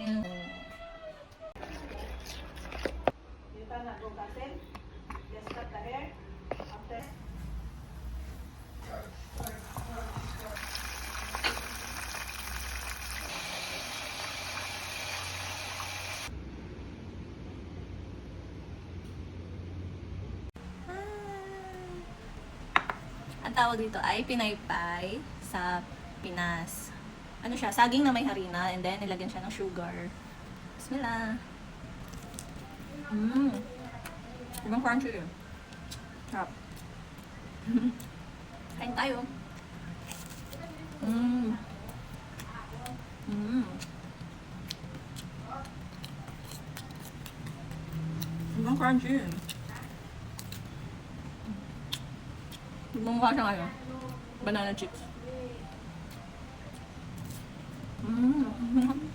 Mm. You cannot go castle. Just cut the hair. After. Ang tawag dito ay pinaypay sa Pinas. Ano siya? Saging na may harina and then nilagyan siya ng sugar. Bismillah. Mmm. Ibang crunchy yun. Sarap. Kain tayo. Mmm. Mmm. Ibang crunchy yun. Bumukha siya ngayon. Banana chips. Mmm.